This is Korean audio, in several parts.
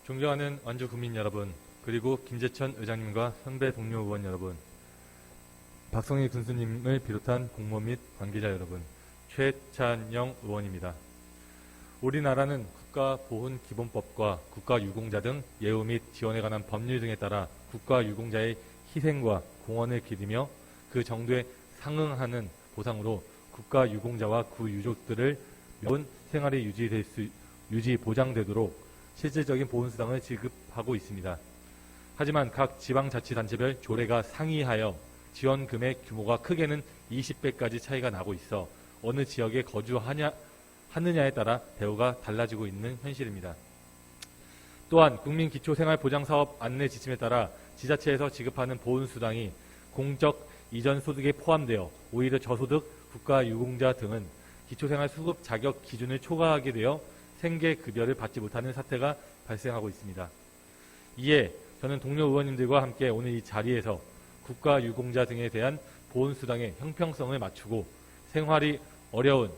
존경하는 완주 국민 여러분, 그리고 김재천 의장님과 선배 동료 의원 여러분, 박성희 군수님을 비롯한 공무원 및 관계자 여러분, 최찬영 의원입니다. 우리나라는 국가보훈기본법과 국가유공자 등 예우 및 지원에 관한 법률 등에 따라 국가유공자의 희생과 공헌을 기리며 그 정도에 상응하는 보상으로 국가유공자와 그 유족들을 명분 생활이 유지 보장되도록 실질적인 보훈수당을 지급하고 있습니다. 하지만 각 지방자치단체별 조례가 상이하여 지원 금액 규모가 크게는 20배까지 차이가 나고 있어 어느 지역에 거주하느냐에 따라 대우가 달라지고 있는 현실입니다. 또한 국민기초생활보장사업 안내 지침에 따라 지자체에서 지급하는 보훈수당이 공적 이전 소득에 포함되어 오히려 저소득 국가유공자 등은 기초생활수급 자격 기준을 초과하게 되어 생계급여를 받지 못하는 사태가 발생하고 있습니다. 이에 저는 동료 의원님들과 함께 오늘 이 자리에서 국가유공자 등에 대한 보훈수당의 형평성을 맞추고 생활이 어려운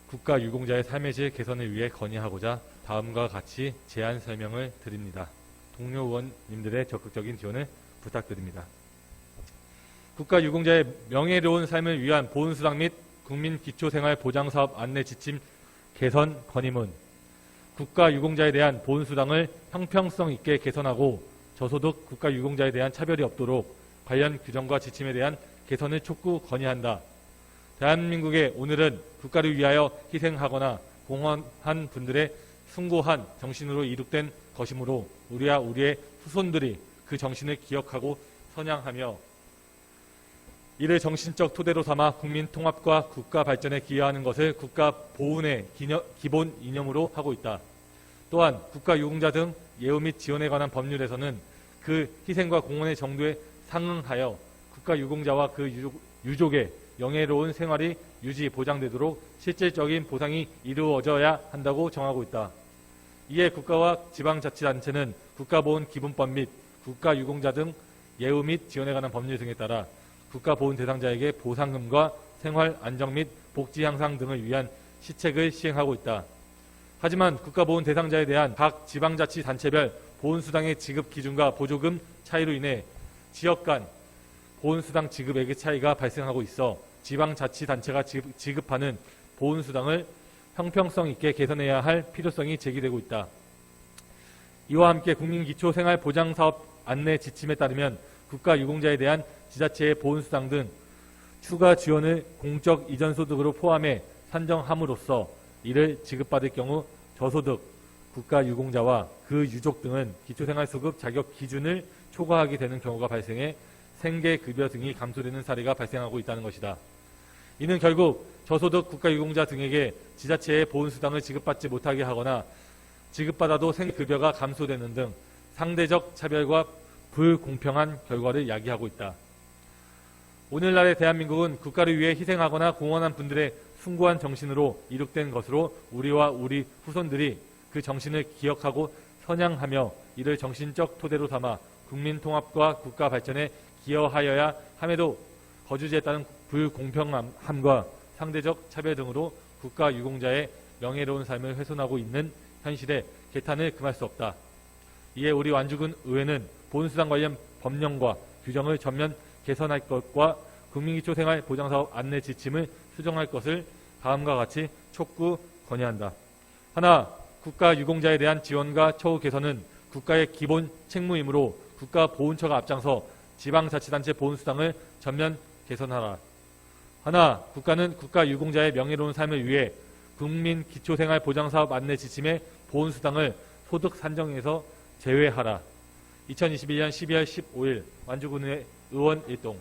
국가유공자의 삶의 질 개선을 위해 건의하고자 다음과 같이 제안 설명을 드립니다. 동료 의원님들의 적극적인 지원을 부탁드립니다. 국가유공자의 명예로운 삶을 위한 보훈수당 및 국민기초생활보장사업 안내 지침 개선 건의문. 국가유공자에 대한 보훈수당을 형평성 있게 개선하고 저소득 국가유공자에 대한 차별이 없도록 관련 규정과 지침에 대한 개선을 촉구 건의한다. 대한민국의 오늘은 국가를 위하여 희생하거나 공헌한 분들의 숭고한 정신으로 이룩된 것이므로 우리와 우리의 후손들이 그 정신을 기억하고 선양하며 이를 정신적 토대로 삼아 국민 통합과 국가 발전에 기여하는 것을 국가 보훈의 기본 이념으로 하고 있다. 또한 국가유공자 등 예우 및 지원에 관한 법률에서는 그 희생과 공헌의 정도에 상응하여 국가유공자와 그 유족의 영예로운 생활이 유지 보장되도록 실질적인 보상이 이루어져야 한다고 정하고 있다. 이에 국가와 지방자치단체는 국가보훈기본법 및 국가유공자 등 예우 및 지원에 관한 법률 등에 따라 국가보훈 대상자에게 보상금과 생활 안정 및 복지 향상 등을 위한 시책을 시행하고 있다. 하지만 국가보훈 대상자에 대한 각 지방자치단체별 보훈수당의 지급 기준과 보조금 차이로 인해 지역 간 보훈수당 지급액의 차이가 발생하고 있어 지방자치단체가 지급하는 보훈수당을 형평성 있게 개선해야 할 필요성이 제기되고 있다. 이와 함께 국민기초생활보장사업 안내 지침에 따르면 국가유공자에 대한 지자체의 보훈수당 등 추가 지원을 공적 이전소득으로 포함해 산정함으로써 이를 지급받을 경우 저소득 국가유공자와 그 유족 등은 기초생활수급 자격 기준을 초과하게 되는 경우가 발생해 생계급여 등이 감소되는 사례가 발생하고 있다는 것이다. 이는 결국 저소득 국가유공자 등에게 지자체의 보훈수당을 지급받지 못하게 하거나 지급받아도 생계급여가 감소되는 등 상대적 차별과 불공평한 결과를 야기하고 있다. 오늘날의 대한민국은 국가를 위해 희생하거나 공헌한 분들의 숭고한 정신으로 이룩된 것으로 우리와 우리 후손들이 그 정신을 기억하고 선양하며 이를 정신적 토대로 삼아 국민 통합과 국가 발전에 기여하여야 함에도 거주지에 따른 불공평함과 상대적 차별 등으로 국가유공자의 명예로운 삶을 훼손하고 있는 현실에 개탄을 금할 수 없다. 이에 우리 완주군 의회는 보훈수당 관련 법령과 규정을 전면 개선할 것과 국민기초생활보장사업 안내 지침을 수정할 것을 다음과 같이 촉구 건의한다. 하나, 국가유공자에 대한 지원과 처우 개선은 국가의 기본 책무이므로 국가보훈처가 앞장서 지방자치단체 보훈수당을 전면 개선하라. 하나, 국가는 국가유공자의 명예로운 삶을 위해 국민기초생활보장사업 안내 지침의 보훈수당을 소득 산정에서 제외하라. 2021년 12월 15일 완주군의 의원 일동.